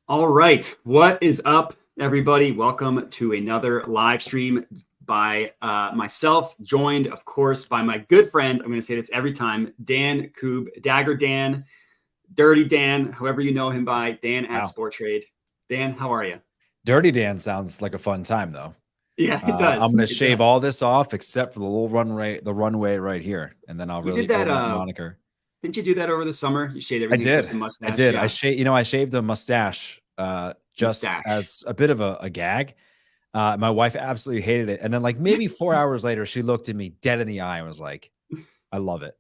All right. What is up, everybody? Welcome to another live stream by myself, joined, of course, by my good friend. I'm going to say this every time, Dan Koob, Dagger Dan, Dirty Dan, whoever you know him by, Dan at Sporttrade. Dan, how are you? Dirty Dan sounds like a fun time, though. Yeah, it does. I'm going to shave all this off except for the little runway right here, and then I'll really earn that moniker. Didn't you do that over the summer? You shaved everything except the mustache. I did. Yeah. I shaved a mustache just as a bit of a gag. My wife absolutely hated it, and then like maybe 4 hours later, she looked at me dead in the eye and was like, "I love it."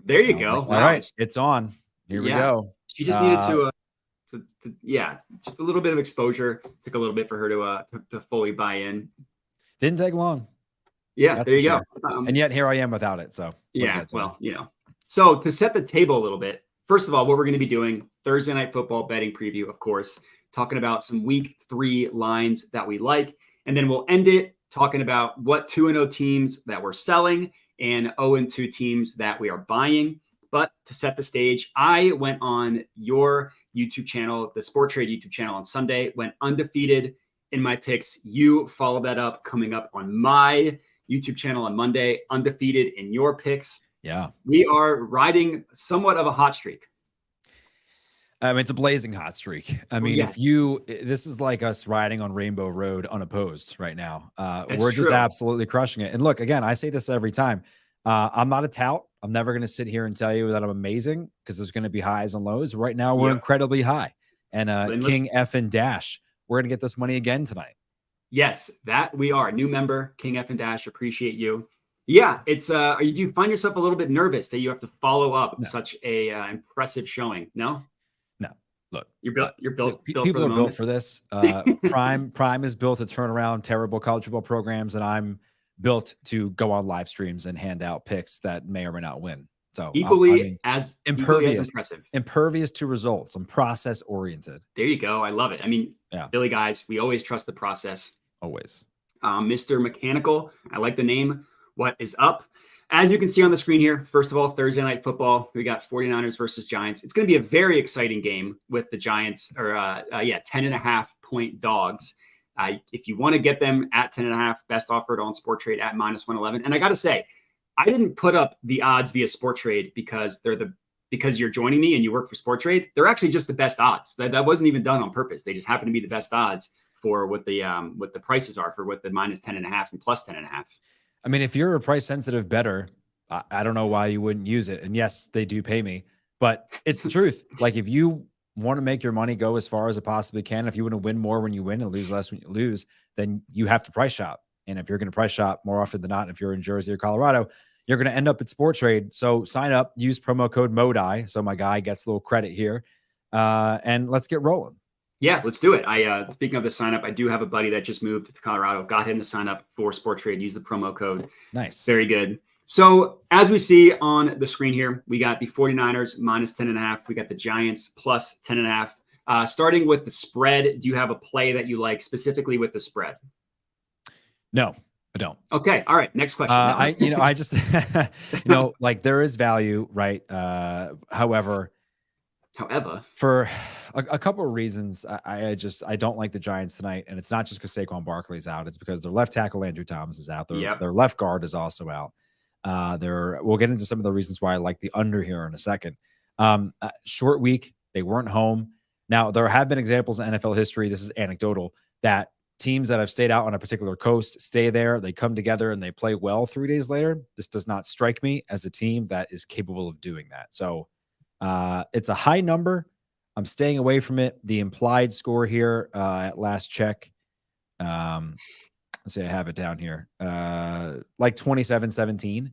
There you go. Like, all right, it's on. Here we go. She just needed to just a little bit of exposure. Took a little bit for her to fully buy in. Didn't take long. Yeah, there you go. And yet here I am without it. So yeah, well, So to set the table a little bit, first of all, what we're going to be doing, Thursday Night Football betting preview, of course, talking about some week 3 lines that we like. And then we'll end it talking about what 2-0 teams that we're selling and 0-2 teams that we are buying. But to set the stage, I went on your YouTube channel, the Sporttrade YouTube channel on Sunday, went undefeated in my picks. You followed that up coming up on my YouTube channel on Monday, undefeated in your picks. Yeah. We are riding somewhat of a hot streak. It's a blazing hot streak. I mean, yes. This is like us riding on Rainbow Road unopposed right now. We're just absolutely crushing it. And look, again, I say this every time. I'm not a tout. I'm never going to sit here and tell you that I'm amazing because there's going to be highs and lows. Right now, we're incredibly high. And King F and Dash, we're going to get this money again tonight. Yes, that we are. New member, King F and Dash. Appreciate you. Yeah, it's do you find yourself a little bit nervous that you have to follow up such a impressive showing? No? No. Look, you're built. People are built for this. Prime is built to turn around terrible college football programs, and I'm built to go on live streams and hand out picks that may or may not win. So equally as impervious to results. I'm process oriented. There you go. I love it. I mean, Billy guys, we always trust the process. Always. Mr. Mechanical. I like the name. What is up? As you can see on the screen here, first of all, Thursday Night Football, we got 49ers versus Giants. It's going to be a very exciting game with the Giants, 10.5 point dogs. If you want to get them at 10.5, best offered on Sporttrade at -111. And I got to say, I didn't put up the odds via Sporttrade because because you're joining me and you work for Sporttrade. They're actually just the best odds. That wasn't even done on purpose. They just happen to be the best odds for what the prices are for what the -10.5 and +10.5. I mean, if you're a price sensitive bettor, I don't know why you wouldn't use it. And yes, they do pay me, but it's the truth. Like if you want to make your money go as far as it possibly can, if you want to win more when you win and lose less when you lose, then you have to price shop. And if you're going to price shop more often than not, if you're in Jersey or Colorado, you're going to end up at Sporttrade. So sign up, use promo code MODI. So my guy gets a little credit here. And let's get rolling. Yeah, let's do it. Speaking of the sign up, I do have a buddy that just moved to Colorado. Got him to sign up for Sporttrade. Use the promo code. Nice. Very good. So as we see on the screen here, we got the 49ers -10.5. We got the Giants +10.5. Starting with the spread, do you have a play that you like specifically with the spread? No, I don't. Okay. All right. Next question. I just, like there is value, right? However, for a couple of reasons, I don't like the Giants tonight, and it's not just because Saquon Barkley's out; it's because their left tackle Andrew Thomas is out. Their left guard is also out. We'll get into some of the reasons why I like the under here in a second. Short week, they weren't home. Now there have been examples in NFL history. This is anecdotal that teams that have stayed out on a particular coast stay there. They come together and they play well 3 days later. This does not strike me as a team that is capable of doing that. So. It's a high number. I'm staying away from it. The implied score here at last check. Let's see, I have it down here. Like 27-17.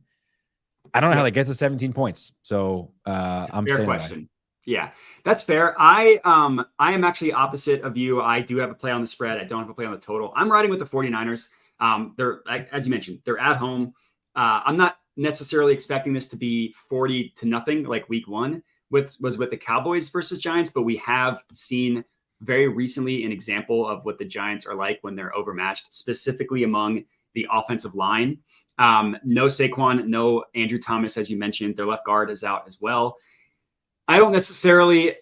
I don't know how they get to 17 points. So I'm fair question. Yeah, that's fair. I am actually opposite of you. I do have a play on the spread. I don't have a play on the total. I'm riding with the 49ers. They're, as you mentioned, they're at home. I'm not necessarily expecting this to be 40-0 like week 1 was with the Cowboys versus Giants, but we have seen very recently an example of what the Giants are like when they're overmatched, specifically among the offensive line. No Saquon, no Andrew Thomas, as you mentioned. Their left guard is out as well. I don't necessarily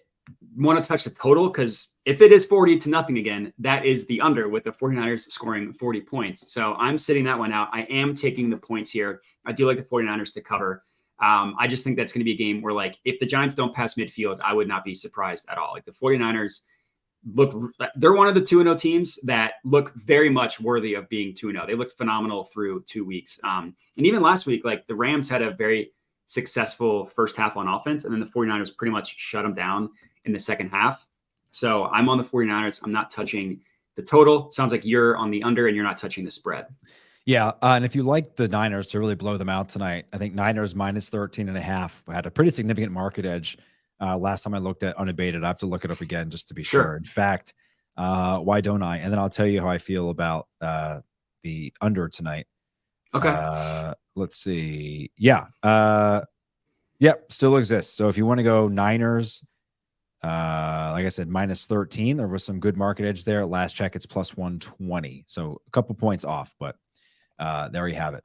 want to touch the total because if it is 40-0 again, that is the under with the 49ers scoring 40 points. So I'm sitting that one out. I am taking the points here. I do like the 49ers to cover. I just think that's going to be a game where, like, if the Giants don't pass midfield, I would not be surprised at all. Like, the 49ers they're one of the 2-0 teams that look very much worthy of being 2-0. They looked phenomenal through 2 weeks. And even last week, like, the Rams had a very successful first half on offense, and then the 49ers pretty much shut them down in the second half. So I'm on the 49ers. I'm not touching the total. Sounds like you're on the under and you're not touching the spread. Yeah. And if you like the Niners to really blow them out tonight, I think Niners minus 13.5 had a pretty significant market edge. Last time I looked at unabated, I have to look it up again just to be sure. In fact, why don't I? And then I'll tell you how I feel about the under tonight. Okay. Let's see. Yeah. Yep. Still exists. So if you want to go Niners, like I said, minus 13, there was some good market edge there. Last check, it's plus 120. So a couple points off, but there you have it.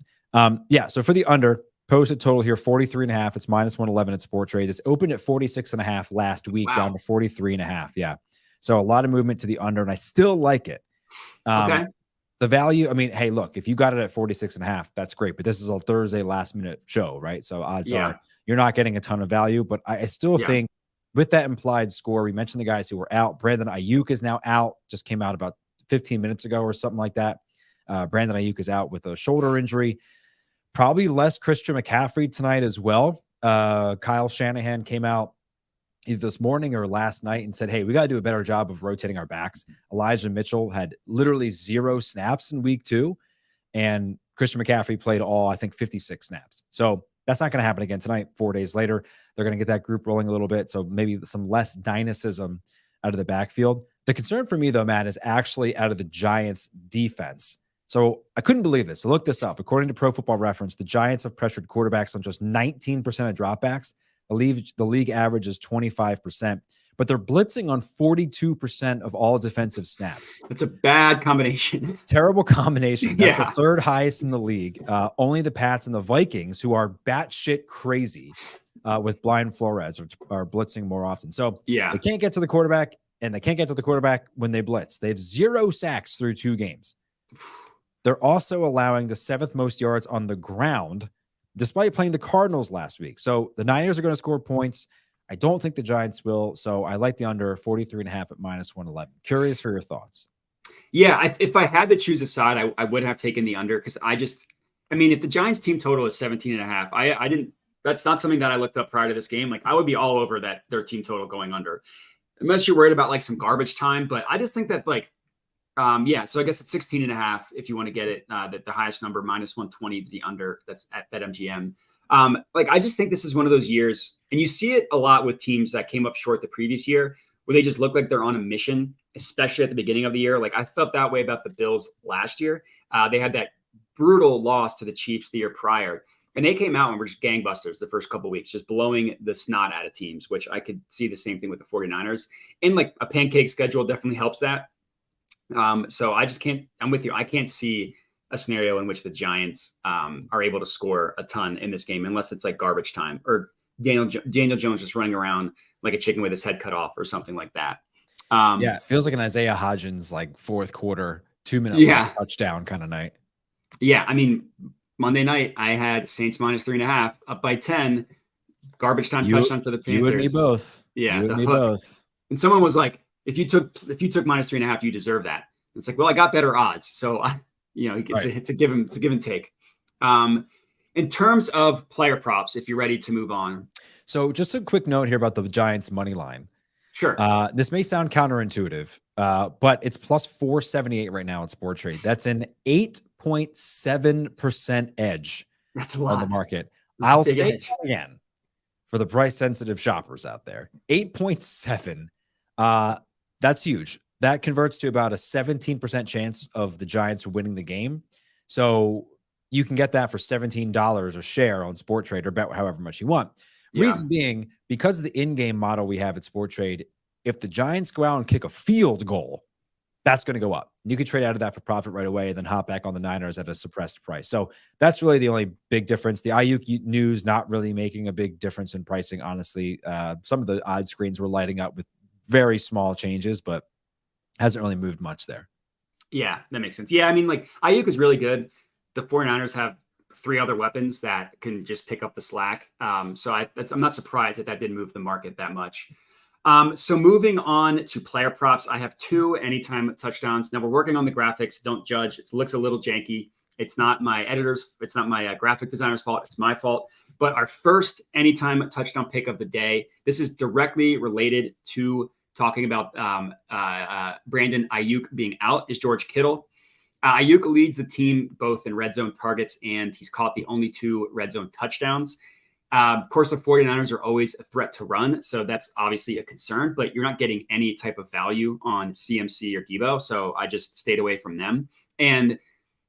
Yeah. So for the under, posted total here, 43.5. It's minus 111 at Sporttrade. It's opened at 46.5 last week, down to 43.5. Yeah. So a lot of movement to the under, and I still like it. Okay. The value, I mean, hey, look, if you got it at 46.5, that's great. But this is a Thursday last minute show, right? So odds are you're not getting a ton of value. But I still think with that implied score, we mentioned the guys who were out. Brandon Ayuk is now out, just came out about 15 minutes ago or something like that. Brandon Ayuk is out with a shoulder injury. Probably less Christian McCaffrey tonight as well. Kyle Shanahan came out either this morning or last night and said, hey, we got to do a better job of rotating our backs. Elijah Mitchell had literally 0 snaps in week 2, and Christian McCaffrey played all, I think, 56 snaps. So that's not going to happen again tonight. 4 days later, they're going to get that group rolling a little bit. So maybe some less dynamism out of the backfield. The concern for me, though, Matt, is actually out of the Giants defense. So I couldn't believe this. So look this up. According to Pro Football Reference, the Giants have pressured quarterbacks on just 19% of dropbacks. The league average is 25%, but they're blitzing on 42% of all defensive snaps. It's a bad combination. Terrible combination. That's the third highest in the league. Only the Pats and the Vikings, who are batshit crazy with Brian Flores, are blitzing more often. So they can't get to the quarterback, and they can't get to the quarterback when they blitz. They have 0 sacks through 2 games. They're also allowing the 7th most yards on the ground, despite playing the Cardinals last week. So the Niners are going to score points. I don't think the Giants will. So I like the under 43.5 at minus 111. Curious for your thoughts. Yeah, if I had to choose a side, I would have taken the under because I mean, if the Giants team total is 17.5, I didn't. That's not something that I looked up prior to this game. Like, I would be all over that their team total going under, unless you're worried about like some garbage time. But I just think that so I guess it's 16.5 if you want to get it. That the highest number, minus 120 is the under. That's at BetMGM. I just think this is one of those years, and you see it a lot with teams that came up short the previous year, where they just look like they're on a mission, especially at the beginning of the year. Like, I felt that way about the Bills last year. They had that brutal loss to the Chiefs the year prior, and they came out and were just gangbusters the first couple of weeks, just blowing the snot out of teams, which I could see the same thing with the 49ers. And like a pancake schedule definitely helps that. So I just can't, I'm with you. I can't see a scenario in which the Giants are able to score a ton in this game, unless it's like garbage time or Daniel Jones just running around like a chicken with his head cut off or something like that. It feels like an Isaiah Hodgins, like 4th quarter, 2-minute touchdown kind of night. Yeah. I mean, Monday night I had Saints minus 3.5 up by 10, garbage time touchdown for the Panthers. You and me both. Yeah. You and me both. And someone was like, if you took minus 3.5, you deserve that. And it's like, well, I got better odds. So, it's a give and take. In terms of player props, if you're ready to move on. So just a quick note here about the Giants money line. Sure. This may sound counterintuitive, but it's plus 478 right now on Sporttrade. That's an 8.7% edge. That's a lot on the market. I'll say it again for the price sensitive shoppers out there. 8.7. That's huge. That converts to about a 17% chance of the Giants winning the game. So you can get that for $17 a share on Sporttrade, or bet however much you want. Reason being, because of the in-game model we have at Sporttrade, if the Giants go out and kick a field goal, that's going to go up. You could trade out of that for profit right away and then hop back on the Niners at a suppressed price. So that's really the only big difference. The Ayuk news not really making a big difference in pricing, honestly. Some of the odd screens were lighting up with very small changes, but hasn't really moved much there. Yeah, that makes sense. Yeah, I mean, like Ayuk is really good. The 49ers have 3 other weapons that can just pick up the slack. So I'm not surprised that didn't move the market that much. So moving on to player props, I have 2 anytime touchdowns. Now we're working on the graphics. Don't judge. It looks a little janky. It's not my editor's. It's not my graphic designer's fault. It's my fault. But our first anytime touchdown pick of the day. This is directly related to talking about Brandon Ayuk being out. Is George Kittle. Ayuk leads the team both in red zone targets, and he's caught the only 2 red zone touchdowns. Of course, the 49ers are always a threat to run, so that's obviously a concern, but you're not getting any type of value on CMC or Debo, so I just stayed away from them. And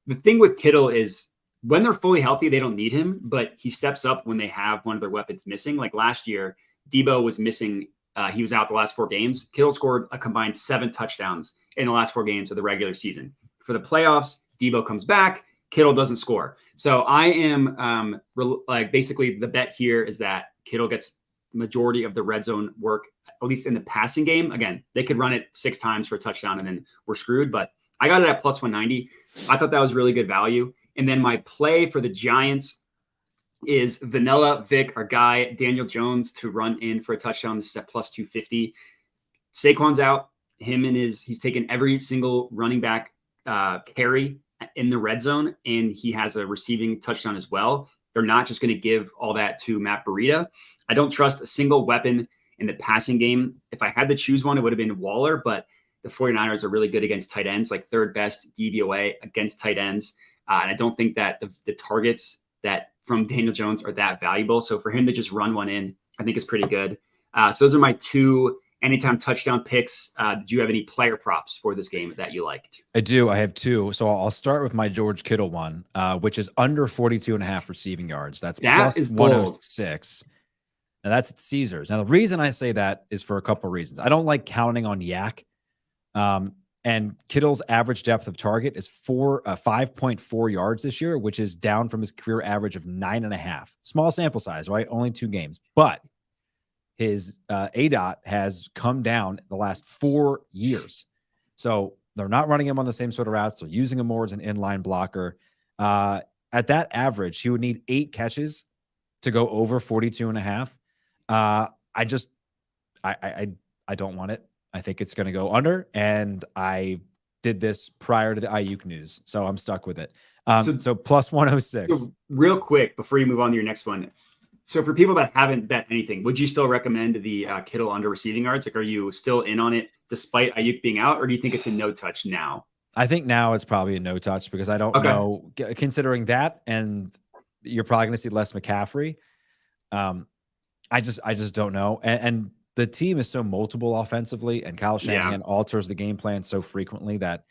the thing with Kittle is when they're fully healthy, they don't need him, but he steps up when they have one of their weapons missing. Like last year, Debo was missing. He was out the last 4 games. Kittle scored a combined 7 touchdowns in the last 4 games of the regular season. For the playoffs, Debo comes back. Kittle doesn't score. So I am like basically the bet here is that Kittle gets majority of the red zone work, at least in the passing game. Again, they could run it 6 times for a touchdown and then we're screwed. But I got it at plus 190. I thought that was really good value. And then my play for the Giants is Vanilla Vic, our guy, Daniel Jones, to run in for a touchdown. This is at plus 250. Saquon's out. He's taken every single running back carry in the red zone, and he has a receiving touchdown as well. They're not just going to give all that to Matt Breida. I don't trust a single weapon in the passing game. If I had to choose one, it would have been Waller, but the 49ers are really good against tight ends, like 3rd best DVOA against tight ends. And I don't think that the targets that from Daniel Jones are that valuable. So for him to just run one in, I think is pretty good. So those are my 2 anytime touchdown picks. Did you have any player props for this game that you liked? I do. I have 2. So I'll start with my George Kittle one, which is under 42.5 receiving yards. That plus 106. Now that's at Caesars. Now the reason I say that is for a couple of reasons. I don't like counting on Yak. And Kittle's average depth of target is 5.4 yards this year, which is down from his career average of 9.5. Small sample size, right? Only 2 games, but his ADOT has come down the last 4 years. So they're not running him on the same sort of routes. They're using him more as an inline blocker. At that average, he would need 8 catches to go over 42.5. I don't want it. I think it's going to go under, and I did this prior to the Ayuk news, so I'm stuck with it. So plus 106. So real quick, before you move on to your next one. So for people that haven't bet anything, would you still recommend the Kittle under receiving yards? Like, are you still in on it despite Ayuk being out, or do you think it's a no touch now? I think now it's probably a no touch because I don't know, considering that, and you're probably going to see less McCaffrey. I just don't know. And the team is so multiple offensively, and Kyle Shanahan alters the game plan so frequently that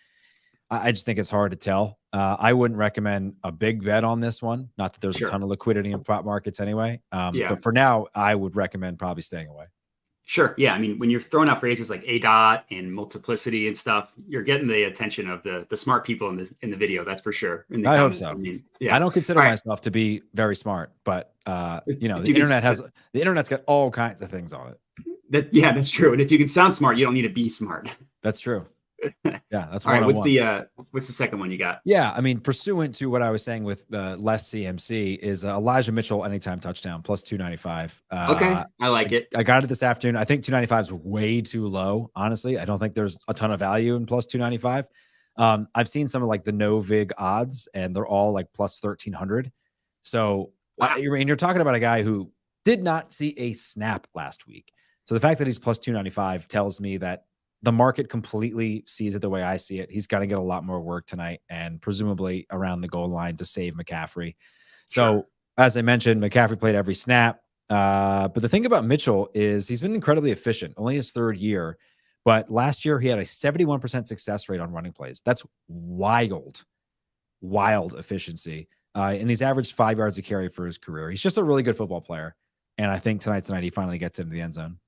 I just think it's hard to tell. I wouldn't recommend a big bet on this one. Not that there's a ton of liquidity in prop markets anyway. But for now, I would recommend probably staying away. Sure. Yeah. I mean, when you're throwing out phrases like ADOT and multiplicity and stuff, you're getting the attention of the smart people in the video. That's for sure. I hope so. I mean, I don't consider myself to be very smart, but the internet's got all kinds of things on it. That's true. And if you can sound smart, you don't need to be smart. That's true. Yeah, that's all right. What's the second one you got? Yeah, I mean, pursuant to what I was saying with less CMC is Elijah Mitchell anytime touchdown plus 295. Okay, I like it. I got it this afternoon. I think 295 is way too low. Honestly, I don't think there's a ton of value in plus 295. I've seen some of like the no vig odds, and they're all like plus 1300. So you're talking about a guy who did not see a snap last week. So the fact that he's plus 295 tells me that the market completely sees it the way I see it. He's got to get a lot more work tonight and presumably around the goal line to save McCaffrey. So as I mentioned, McCaffrey played every snap. But the thing about Mitchell is he's been incredibly efficient, only his 3rd year. But last year he had a 71% success rate on running plays. That's wild efficiency. And he's averaged 5 yards a carry for his career. He's just a really good football player. And I think tonight's the night he finally gets into the end zone.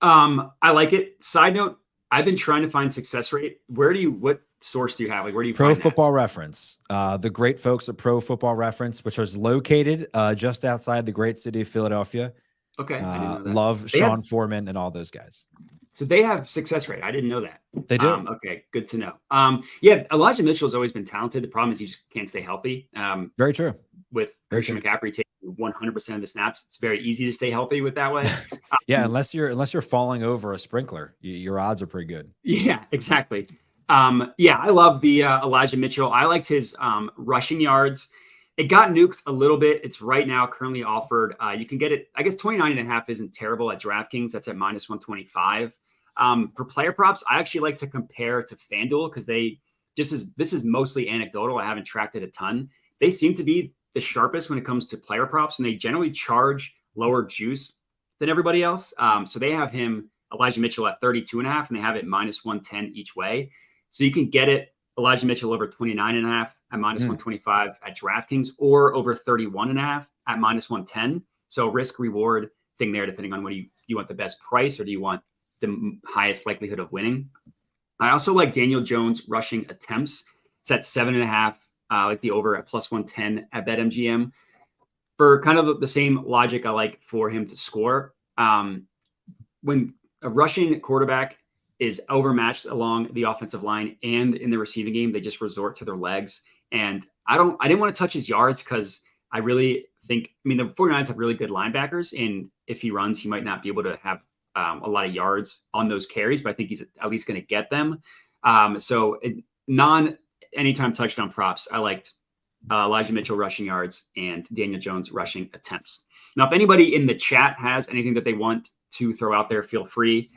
I like it. Side note, I've been trying to find success rate. What source do you have? Like, where do you Pro find Football Reference? The great folks at Pro Football Reference, which is located just outside the great city of Philadelphia. Okay. I didn't know that. Love Sean Foreman and all those guys. So they have success rate. I didn't know that. They do. Okay, good to know. Yeah, Elijah Mitchell has always been talented. The problem is he just can't stay healthy. Very true. With Christian McCaffrey taking 100% of the snaps, it's very easy to stay healthy with that way. Yeah, unless you're falling over a sprinkler, your odds are pretty good. Yeah, exactly. Yeah, I love the Elijah Mitchell. I liked his rushing yards. It got nuked a little bit. It's right now currently offered. You can get it. I guess 29.5 isn't terrible at DraftKings. That's at -125. For player props, I actually like to compare to FanDuel because this is mostly anecdotal. I haven't tracked it a ton. They seem to be the sharpest when it comes to player props, and they generally charge lower juice than everybody else. So they have Elijah Mitchell at 32.5, and they have it -110 each way. So you can get it Elijah Mitchell over 29.5 at -125 at DraftKings, or over 31.5 at -110. So risk reward thing there, depending on what you want the best price, or do you want the highest likelihood of winning. I also like Daniel Jones rushing attempts. It's at 7.5. Like the over at +110 at BetMGM. For kind of the same logic I like for him to score. When a rushing quarterback is overmatched along the offensive line and in the receiving game, they just resort to their legs. And I didn't want to touch his yards because I really think, the 49ers have really good linebackers. And if he runs, he might not be able to have a lot of yards on those carries, but I think he's at least going to get them. So anytime touchdown props, I liked Elijah Mitchell rushing yards and Daniel Jones rushing attempts. Now, if anybody in the chat has anything that they want to throw out there, feel free.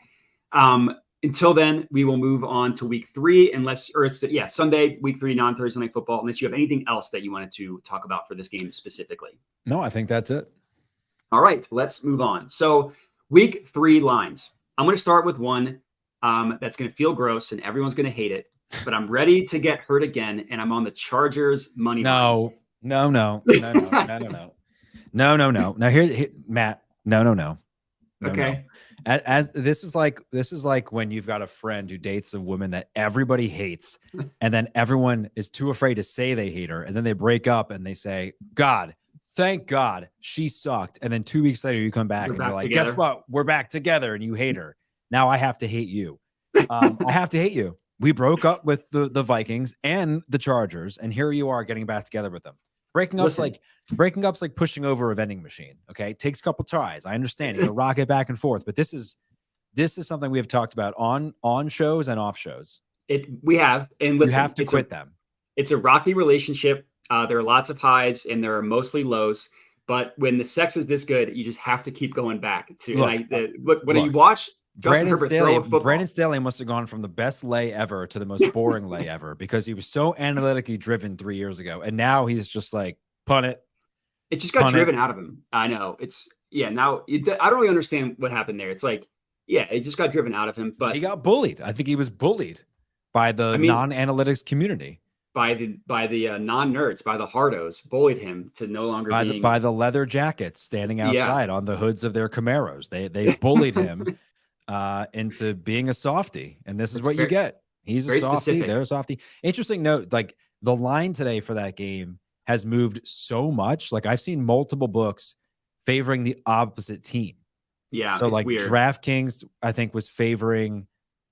Until then, we will move on to week 3, Sunday, week 3, non-Thursday night football, unless you have anything else that you wanted to talk about for this game specifically. No, I think that's it. All right, let's move on. So week 3 lines. I'm going to start with one that's going to feel gross and everyone's going to hate it, but I'm ready to get hurt again, and I'm on the Chargers money line. No. Now here, Matt. No. Okay. As this is like when you've got a friend who dates a woman that everybody hates, and then everyone is too afraid to say they hate her, and then they break up and they say, "God, thank God she sucked," and then 2 weeks later you come back and you're like, "Guess what? We're back together," and you hate her. Now I have to hate you. I have to hate you. We broke up with the Vikings and the Chargers, and here you are getting back together with them. Breaking up's like pushing over a vending machine. Okay, it takes a couple tries. I understand. You rock it back and forth, but this is something we have talked about on shows and off shows. We have, and listen, you have to quit them. It's a rocky relationship. There are lots of highs and there are mostly lows. But when the sex is this good, you just have to keep going back to. When you watch Brandon Staley must have gone from the best lay ever to the most boring lay ever, because he was so analytically driven 3 years ago, and now he's just like, punt it. It just got driven out of him. I know. Now I don't really understand what happened there. It's like, it just got driven out of him. But he got bullied. I think he was bullied by the non-analytics community, by the non-nerds, by the hardos, bullied him to no longer by the leather jackets standing outside on the hoods of their Camaros. They bullied him into being a softie, and this is what you get. He's a softie. Specific. They're a softie. Interesting note, like the line today for that game has moved so much. Like I've seen multiple books favoring the opposite team. Yeah. So like weird. DraftKings, I think, was favoring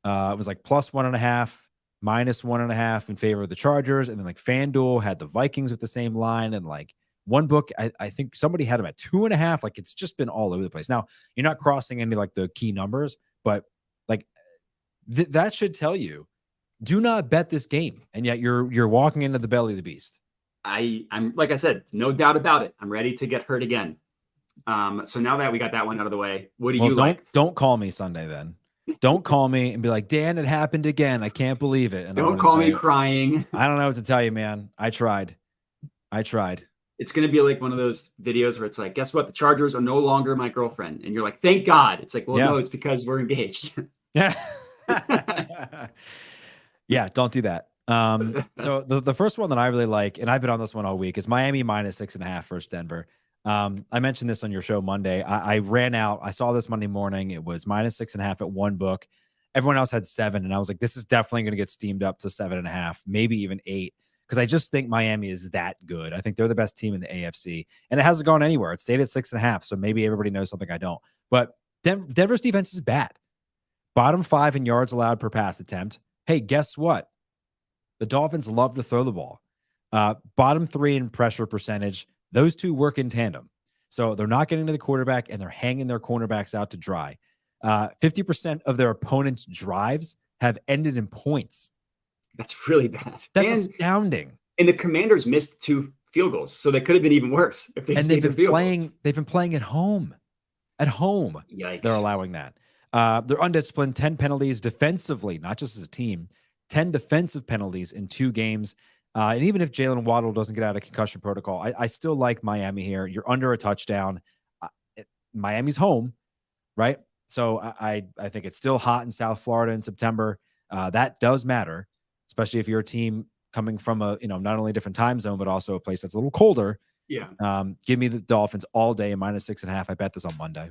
it was like +1.5, -1.5 in favor of the Chargers, and then like FanDuel had the Vikings with the same line, and like one book, I think somebody had them at 2.5. Like it's just been all over the place. Now you're not crossing any like the key numbers, but like that should tell you, do not bet this game. And yet you're walking into the belly of the beast. I'm like I said, no doubt about it. I'm ready to get hurt again. So now that we got that one out of the way, what do you like? Don't call me Sunday then. Don't call me and be like, Dan, it happened again. I can't believe it. And don't call me crying. I don't know what to tell you, man. I tried. It's going to be like one of those videos where it's like, guess what? The Chargers are no longer my girlfriend. And you're like, thank God. It's like, well, no, it's because we're engaged. Yeah. Yeah. Don't do that. So the first one that I really like, and I've been on this one all week, is Miami -6.5 versus Denver. I mentioned this on your show Monday. I ran out. I saw this Monday morning. It was -6.5 at one book. Everyone else had 7. And I was like, this is definitely going to get steamed up to 7.5, maybe even 8. Because I just think Miami is that good. I think they're the best team in the AFC. And it hasn't gone anywhere. It stayed at 6.5. So maybe everybody knows something I don't. But Denver's defense is bad. bottom 5 in yards allowed per pass attempt. Hey, guess what? The Dolphins love to throw the ball. Bottom 3 in pressure percentage. Those two work in tandem. So they're not getting to the quarterback, and they're hanging their cornerbacks out to dry. 50% of their opponents' drives have ended in points. That's really bad. That's astounding. And the Commanders missed 2 field goals, so they could have been even worse if they they've been playing at home. At home, Yikes. They're allowing that. They're undisciplined. 10 penalties defensively, not just as a team. 10 defensive penalties in 2 games. And even if Jalen Waddle doesn't get out of concussion protocol, I still like Miami here. You're under a touchdown. Miami's home, right? So I think it's still hot in South Florida in September. That does matter, especially if you're a team coming from a, not only a different time zone, but also a place that's a little colder. Yeah. Give me the Dolphins all day, -6.5. I bet this on Monday.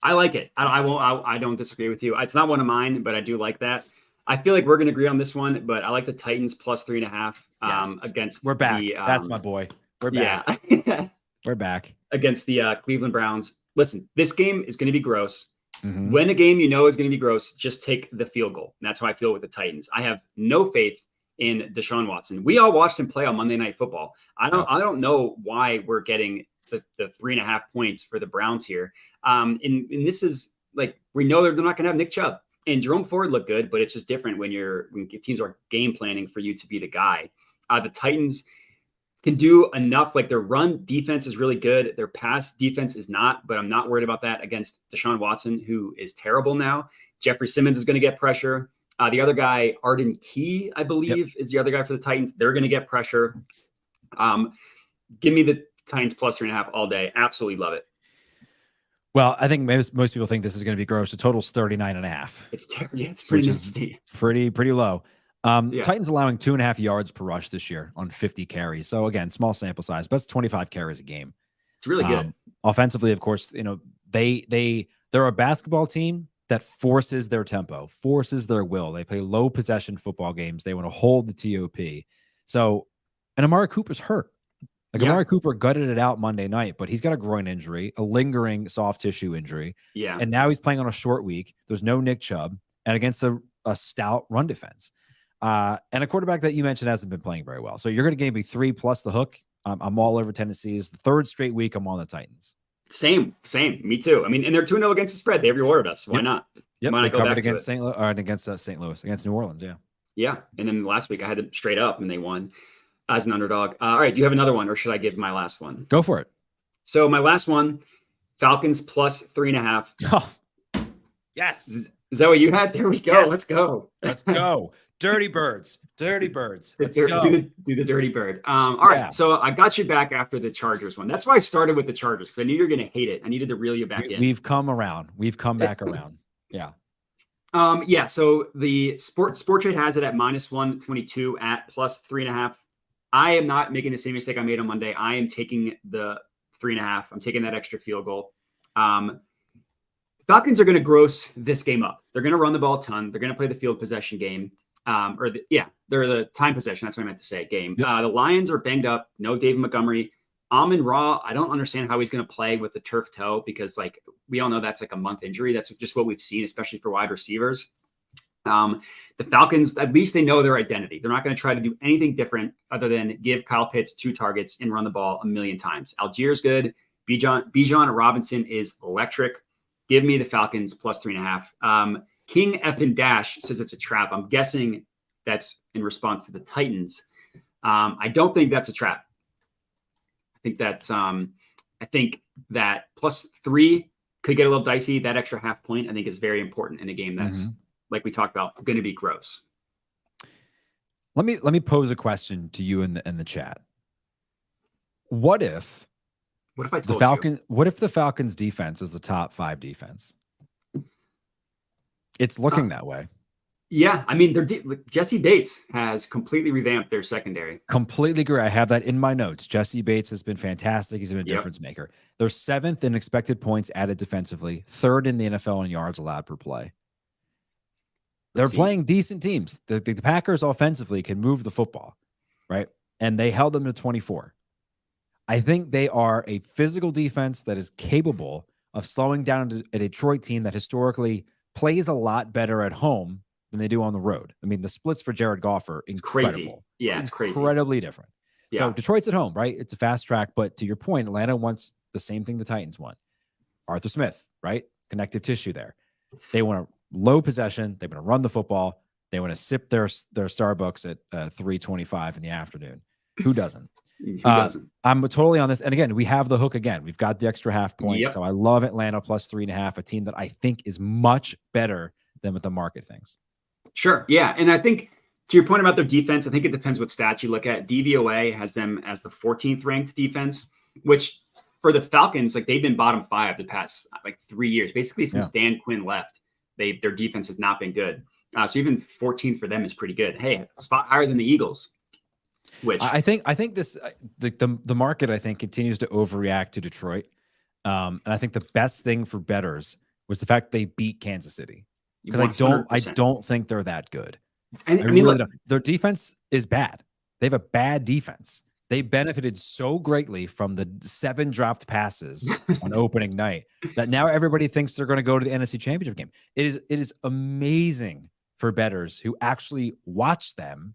I like it. I don't disagree with you. It's not one of mine, but I do like that. I feel like we're going to agree on this one, but I like the Titans +3.5 against. We're back. That's my boy. We're back. Yeah. We're back against the Cleveland Browns. Listen, this game is going to be gross. Mm-hmm. When a game is going to be gross, just take the field goal. And that's how I feel with the Titans. I have no faith in Deshaun Watson. We all watched him play on Monday Night Football. I don't know why we're getting the 3.5 points for the Browns here. And this is like, we know they're not going to have Nick Chubb. And Jerome Ford looked good, but it's just different when teams are game planning for you to be the guy. The Titans can do enough. Like, their run defense is really good. Their pass defense is not, but I'm not worried about that against Deshaun Watson, who is terrible now. Jeffrey Simmons is going to get pressure. The other guy, Arden Key, I believe, is the other guy for the Titans. They're going to get pressure. Give me the Titans +3.5 all day. Absolutely love it. Well, I think most people think this is going to be gross. The total's 39.5. It's terrible. Yeah, it's pretty nasty. Pretty low. Titans allowing 2.5 yards per rush this year on 50 carries. So again, small sample size, but it's 25 carries a game. It's really good. Offensively, of course, they're a basketball team that forces their tempo, forces their will. They play low possession football games. They want to hold the TOP. So, and Amari Cooper's hurt. Amari Cooper gutted it out Monday night, but he's got a groin injury, a lingering soft tissue injury. Yeah. And now he's playing on a short week. There's no Nick Chubb, and against a stout run defense. And a quarterback that you mentioned hasn't been playing very well. So you're going to give me 3 plus the hook. I'm all over Tennessee. It's the 3rd straight week I'm on the Titans. Same. Me too. I mean, and they're 2-0 against the spread. They've rewarded us. Why not? Yep. Why not go back against St. Louis, or against St. Louis, against New Orleans. Yeah. Yeah. And then last week I had them straight up and they won as an underdog. All right. Do you have another one, or should I give my last one? Go for it. So my last one, Falcons +3.5. Oh, yes. Is that what you had? There we go. Yes. Let's go. Let's go. Dirty birds. Let's go. Do the dirty bird. All right. So I got you back after the Chargers one. That's why I started with the Chargers, because I knew you were going to hate it. I needed to reel you back in. We've come around. We've come back around. Yeah. So the Sporttrade has it at -122 at +3.5. I am not making the same mistake I made on Monday. I am taking the 3.5. I'm taking that extra field goal. Falcons are going to gross this game up. They're going to run the ball a ton. They're going to play the field possession game. They're the time possession. That's what I meant to say. Game. Yep. The Lions are banged up. No David Montgomery. Amon-Ra, I don't understand how he's going to play with the turf toe, because we all know that's like a month injury. That's just what we've seen, especially for wide receivers. The Falcons, at least they know their identity. They're not going to try to do anything different other than give Kyle Pitts 2 targets and run the ball a million times. Algiers good. Bijan Robinson is electric. Give me the Falcons +3.5. King F and Dash says it's a trap. I'm guessing that's in response to the Titans. I don't think that's a trap. I think that +3 could get a little dicey. That extra half point, I think, is very important in a game that's, like we talked about, going to be gross. Let me pose a question to you in the chat. What if I told you? What if the Falcons defense is the top 5 defense? It's looking that way. Yeah, I mean, Jesse Bates has completely revamped their secondary. Completely agree. I have that in my notes. Jesse Bates has been fantastic. He's been a difference maker. They're 7th in expected points added defensively, 3rd in the NFL in yards allowed per play. They're playing decent teams. The Packers offensively can move the football, right? And they held them to 24. I think they are a physical defense that is capable of slowing down a Detroit team that historically plays a lot better at home than they do on the road. I mean, the splits for Jared Goff are incredible. Crazy. Yeah, it's crazy. Incredibly different. Yeah. So Detroit's at home, right? It's a fast track. But to your point, Atlanta wants the same thing the Titans want. Arthur Smith, right? Connective tissue there. They want a low possession. They want to run the football. They want to sip their Starbucks at 3:25 in the afternoon. Who doesn't? Who doesn't? I'm totally on this. And again, we have the hook again. We've got the extra half point. Yep. So I love Atlanta plus 3.5, a team that I think is much better than what the market thinks. Sure. Yeah. And I think to your point about their defense, I think it depends what stats you look at. DVOA has them as the 14th ranked defense, which for the Falcons, like they've been bottom 5 the past like 3 years, basically since Dan Quinn left. Their defense has not been good. So even 14th for them is pretty good. Hey, a spot higher than the Eagles. Which I think this the market I think continues to overreact to Detroit, and I think the best thing for bettors was the fact they beat Kansas City, because I don't think they're that good. And I mean, really don't. Their defense is bad. They have a bad defense. They benefited so greatly from the 7 dropped passes on opening night that now everybody thinks they're going to go to the NFC Championship game. It is amazing for bettors who actually watch them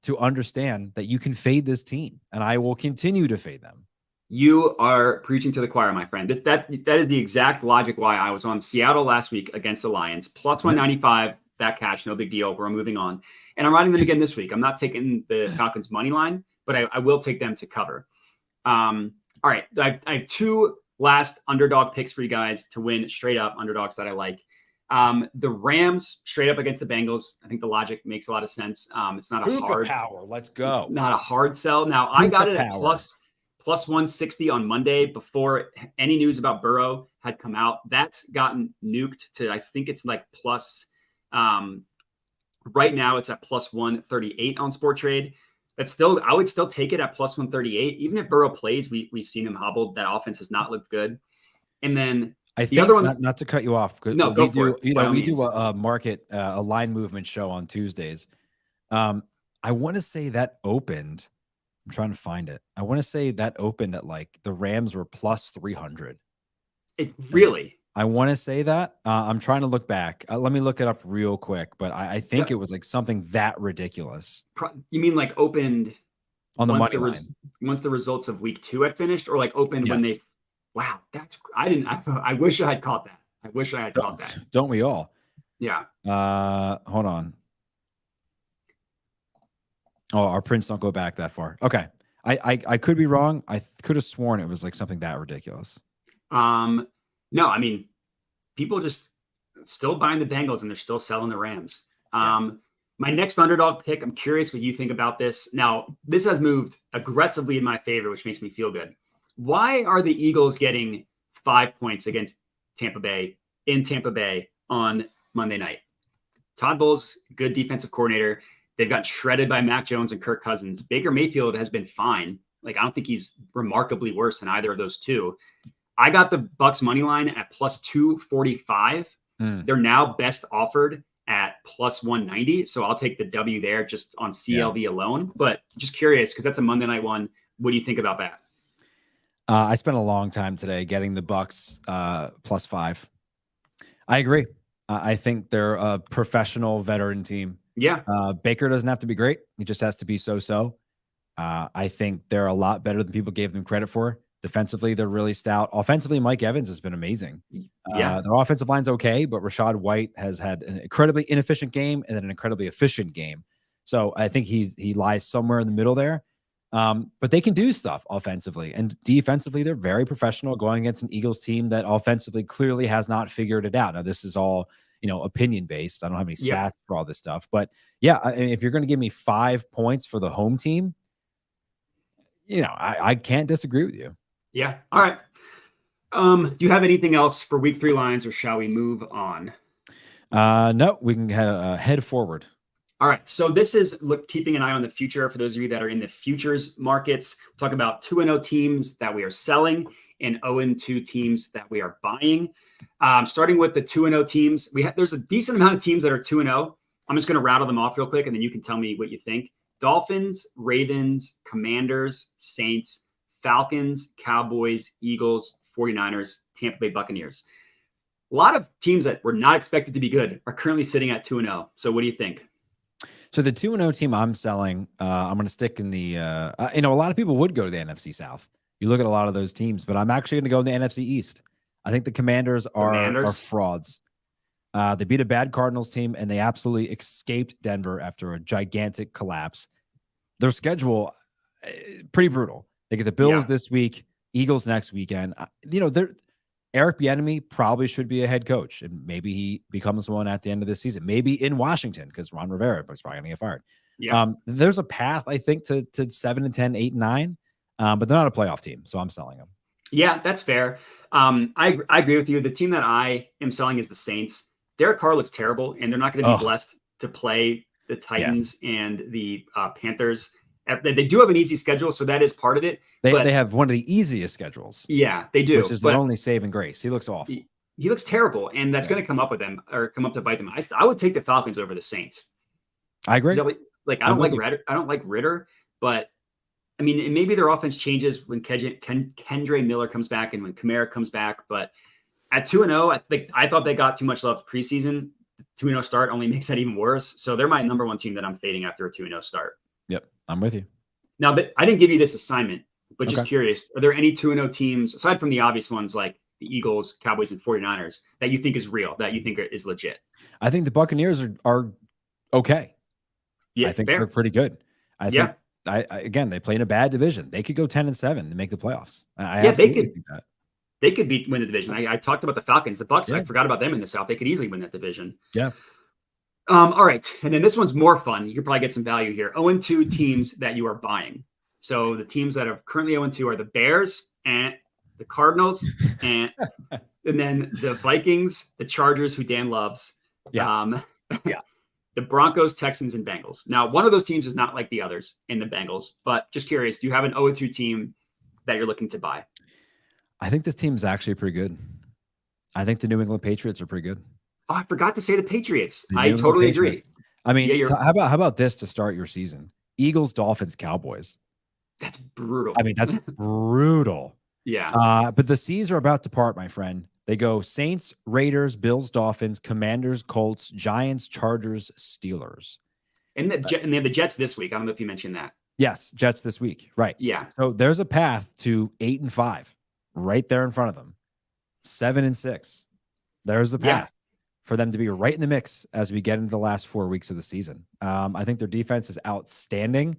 to understand that you can fade this team, and I will continue to fade them. You are preaching to the choir, my friend. That is the exact logic why I was on Seattle last week against the Lions. Plus 195, that cash, no big deal. We're moving on. And I'm riding them again this week. I'm not taking the Falcons money line, but I will take them to cover. All right. I have 2 last underdog picks for you guys to win straight up underdogs that I like. The Rams straight up against the Bengals. I think the logic makes a lot of sense. It's not a hard power. Let's go. It's not a hard sell. Now I got it at plus 160 on Monday before any news about Burrow had come out. That's gotten nuked to, I think it's like plus, right now it's at plus 138 on Sporttrade. That's still, I would still take it at plus 138. Even if Burrow plays, we've seen him hobbled. That offense has not looked good. And then I think, other one, not to cut you off. No, go for it. We do a market, a line movement show on Tuesdays. I want to say that opened. I'm trying to find it. I want to say that opened at like the Rams were plus 300. It really? I want to say that. I'm trying to look back. Let me look it up real quick. But I think it was like something that ridiculous. You mean like opened on the money line once the results of week 2 had finished, or like opened when they? Wow, I wish I had caught that. I wish I had caught that. Don't we all? Yeah. Hold on. Oh, our prints don't go back that far. Okay. I could be wrong. I could have sworn it was like something that ridiculous. No, I mean, people just still buying the Bengals and they're still selling the Rams. My next underdog pick, I'm curious what you think about this. Now, this has moved aggressively in my favor, which makes me feel good. Why are the Eagles getting 5 points against Tampa Bay in Tampa Bay on Monday night? Todd Bowles, good defensive coordinator. They've got shredded by Mac Jones and Kirk Cousins. Baker Mayfield has been fine. Like, I don't think he's remarkably worse than either of those two. I got the Bucks money line at plus 245. They're now best offered at plus 190. So I'll take the W there just on CLV alone. But just curious, because that's a Monday night one. What do you think about that? I spent a long time today getting the Bucks plus 5. I agree. I think they're a professional veteran team. Yeah. Baker doesn't have to be great. He just has to be so-so. I think they're a lot better than people gave them credit for. Defensively, they're really stout. Offensively, Mike Evans has been amazing. Their offensive line's okay, but Rachaad White has had an incredibly inefficient game and then an incredibly efficient game. So I think he lies somewhere in the middle there. But they can do stuff offensively, and defensively, they're very professional going against an Eagles team that offensively clearly has not figured it out. Now, this is all, opinion based. I don't have any stats for all this stuff, but if you're going to give me 5 points for the home team, I can't disagree with you. Yeah. All right. Do you have anything else for week 3 lines, or shall we move on? No, we can head forward. All right. So this is keeping an eye on the future. For those of you that are in the futures markets, we'll talk about 2-0 teams that we are selling and 0-2 teams that we are buying. Starting with the 2-0 teams, there's a decent amount of teams that are 2-0. I'm just going to rattle them off real quick, and then you can tell me what you think. Dolphins, Ravens, Commanders, Saints, Falcons, Cowboys, Eagles, 49ers, Tampa Bay Buccaneers. a lot of teams that were not expected to be good are currently sitting at 2-0. So what do you think? So the 2-0 team I'm selling, I'm going to stick in the, a lot of people would go to the NFC South. You look at a lot of those teams, but I'm actually going to go in the NFC East. I think the Commanders are frauds. They beat a bad Cardinals team, and they absolutely escaped Denver after a gigantic collapse. Their schedule, pretty brutal. They get the Bills this week, Eagles next weekend. Eric Bieniemy probably should be a head coach, and maybe he becomes one at the end of the season. Maybe in Washington, because Ron Rivera is probably going to get fired. Yeah. There's a path, I think, to 7-10, 8-9, but they're not a playoff team, so I'm selling them. Yeah, that's fair. I agree with you. The team that I am selling is the Saints. Derek Carr looks terrible, and they're not going to be blessed to play the Titans and the Panthers. They do have an easy schedule, so that is part of it. They have one of the easiest schedules. Yeah, they do. Which is their only saving grace. He looks awful. He looks terrible, and that's going to come up with them or come up to bite them. I would take the Falcons over the Saints. I agree. I don't like Ritter, but I mean, and maybe their offense changes when Kendre Miller comes back and when Kamara comes back. But at 2-0, I thought they got too much love preseason. The 2-0 start only makes that even worse. So they're my number one team that I'm fading after a 2-0 start. Yep, I'm with you. Now, but I didn't give you this assignment, but just curious, are there any 2-0 teams, aside from the obvious ones like the Eagles, Cowboys, and 49ers, that you think is real, that you think is legit? I think the Buccaneers are okay. Yeah, I think they're pretty good. I think again, they play in a bad division. They could go 10-7 and make the playoffs. They could. They could win the division. I talked about the Falcons, the Bucs. I forgot about them in the South. They could easily win that division. Yeah. All right. And then this one's more fun. You could probably get some value here. 0-2 teams that you are buying. So the teams that are currently 0-2 are the Bears and the Cardinals and then the Vikings, the Chargers, who Dan loves. Yeah. The Broncos, Texans, and Bengals. Now, one of those teams is not like the others in the Bengals, but just curious, do you have an 0-2 team that you're looking to buy? I think this team's actually pretty good. I think the New England Patriots are pretty good. Oh, I forgot to say the Patriots. I totally agree. I mean, how about this to start your season? Eagles, Dolphins, Cowboys. That's brutal. I mean, that's brutal. Yeah. But the seas are about to part, my friend. They go Saints, Raiders, Bills, Dolphins, Commanders, Colts, Giants, Chargers, Steelers. And they have the Jets this week. I don't know if you mentioned that. Yes, Jets this week. Right. Yeah. So there's a path to 8-5 right there in front of them. 7-6. There's a path for them to be right in the mix as we get into the last 4 weeks of the season. I think their defense is outstanding.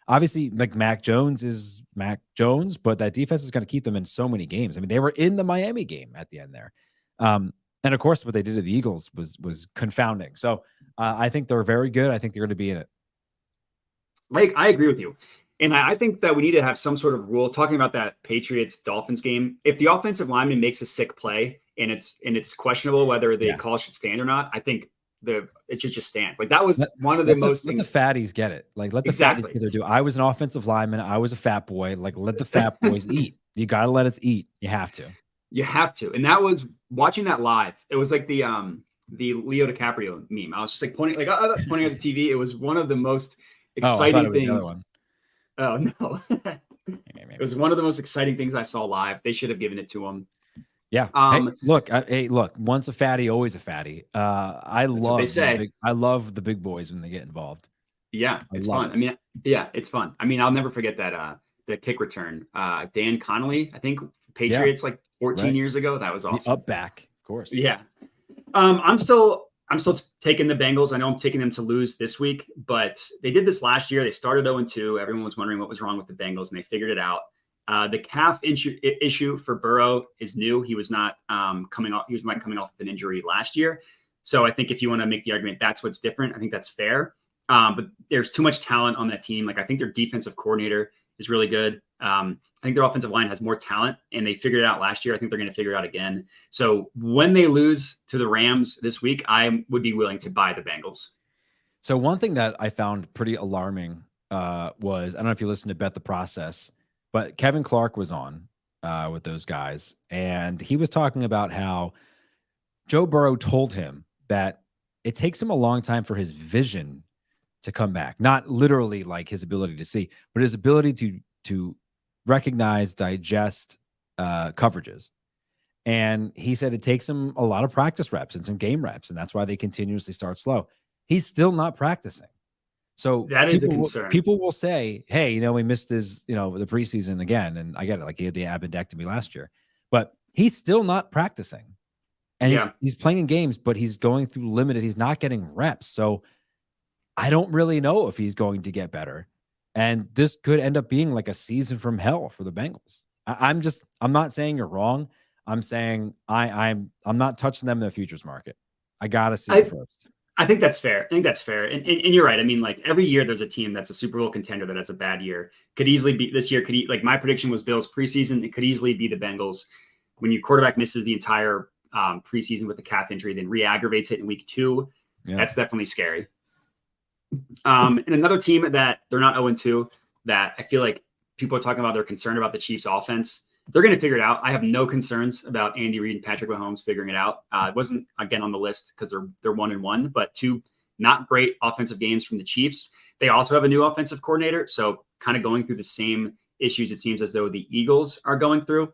Obviously, like Mac Jones is Mac Jones, but that defense is going to keep them in so many games. I mean, they were in the Miami game at the end there. And of course, what they did to the Eagles was confounding. So I think they're very good. I think they're going to be in it. I agree with you. And I think that we need to have some sort of rule talking about that Patriots-Dolphins game. If the offensive lineman makes a sick play and it's questionable whether the call should stand or not, I think it should just stand. Like that was one of the most. Let the fatties get it. Like let the fatties get their due. I was an offensive lineman. I was a fat boy. Like let the fat boys eat. You got to let us eat. You have to. You have to. And that was watching that live. It was like the Leo DiCaprio meme. I was just like pointing at the TV. It was one of the most exciting things. Oh no. It was one of the most exciting things I saw live. They should have given it to him. Yeah. Look, once a fatty, always a fatty. I love the big boys when they get involved. Yeah, it's fun. I mean, yeah, it's fun. I mean, I'll never forget that the kick return. Dan Connolly, I think Patriots like 14 years ago. That was awesome. The up back, of course. Yeah. I'm still taking the Bengals. I know I'm taking them to lose this week, but they did this last year. They started 0-2. Everyone was wondering what was wrong with the Bengals, and they figured it out. The calf issue for Burrow is new. He was not coming off. He was not coming off of an injury last year. So I think if you want to make the argument that's what's different, I think that's fair. But there's too much talent on that team. Like I think their defensive coordinator is really good. I think their offensive line has more talent, and they figured it out last year. I think they're going to figure it out again. So when they lose to the Rams this week, I would be willing to buy the Bengals. So one thing that I found pretty alarming was, I don't know if you listened to Bet the Process, but Kevin Clark was on with those guys, and he was talking about how Joe Burrow told him that it takes him a long time for his vision to come back. Not literally like his ability to see, but his ability to recognize, digest coverages. And he said it takes him a lot of practice reps and some game reps, and that's why they continuously start slow. He's still not practicing. So that is a concern. People will say, hey, we missed his, the preseason again. And I get it. Like, he had the appendectomy last year, but he's still not practicing. And he's playing in games, but he's going through limited. He's not getting reps. So I don't really know if he's going to get better. And this could end up being like a season from hell for the Bengals. I'm not saying you're wrong. I'm saying I'm not touching them in the futures market. I got to see it first. I think that's fair. And you're right. I mean, like, every year there's a team that's a Super Bowl contender that has a bad year. Could easily be this year. Like, my prediction was Bills preseason. It could easily be the Bengals. When your quarterback misses the entire preseason with a calf injury, then re-aggravates it in week 2, that's definitely scary. And another team that they're not 0-2 that I feel like people are talking about, they're concerned about the Chiefs offense. They're going to figure it out. I have no concerns about Andy Reid and Patrick Mahomes figuring it out. It wasn't, again, on the list because they're 1-1, but 2 not great offensive games from the Chiefs. They also have a new offensive coordinator, so kind of going through the same issues it seems as though the Eagles are going through.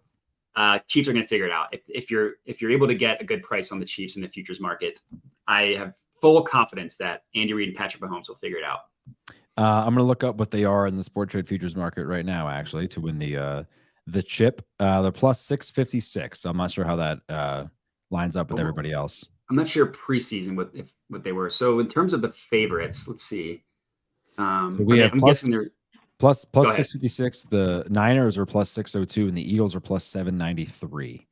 Chiefs are going to figure it out. If you're able to get a good price on the Chiefs in the futures market, I have full confidence that Andy Reid and Patrick Mahomes will figure it out. I'm going to look up what they are in the Sporttrade futures market right now, actually, to win the chip. They're plus 656. So I'm not sure how that lines up with everybody else. I'm not sure preseason what they were. So in terms of the favorites, let's see. So we have, I'm guessing they're plus 656. The Niners are plus 602, and the Eagles are plus 793.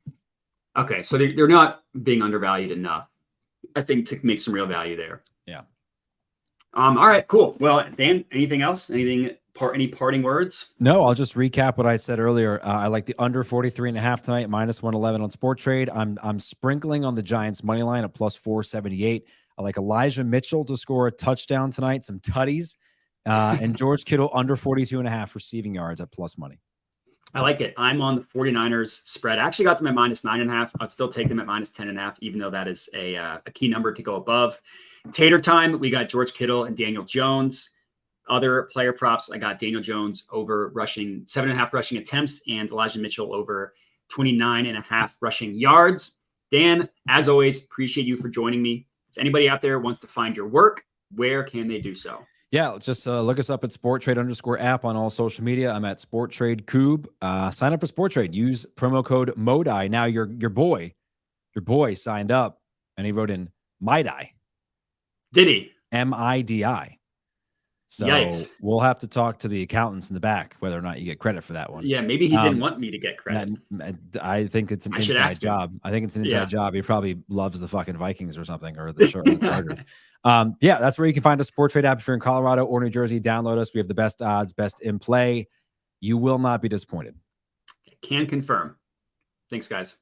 Okay, so they're not being undervalued enough, I think, to make some real value there. Yeah. All right, cool. Well, Dan, anything else? Any parting words? No, I'll just recap what I said earlier. I like the under 43.5 tonight, minus 111 on Sporttrade. I'm sprinkling on the Giants money line at plus 478. I like Elijah Mitchell to score a touchdown tonight, some tutties, and George Kittle under 42.5 receiving yards at plus money. I like it. I'm on the 49ers spread. I actually got them at minus 9.5. I'd still take them at minus 10.5, even though that is a key number to go above. Tater time, we got George Kittle and Daniel Jones. Other player props, I got Daniel Jones over 7.5 rushing attempts and Elijah Mitchell over 29.5 rushing yards. Dan, as always, appreciate you for joining me. If anybody out there wants to find your work, where can they do so? Yeah, just look us up at Sporttrade_app on all social media. I'm at Sporttrade Koob. Sign up for Sporttrade. Use promo code MODI. Now your boy signed up and he wrote in MIDI. Did he? MIDI. So Yikes. We'll have to talk to the accountants in the back whether or not you get credit for that one. Yeah, maybe he didn't want me to get credit. I think it's an inside job. I think it's an inside job. He probably loves the fucking Vikings or something, or the Chargers. Yeah, that's where you can find us. Sporttrade app if you're in Colorado or New Jersey. Download us. We have the best odds, best in play. You will not be disappointed. Can confirm. Thanks, guys.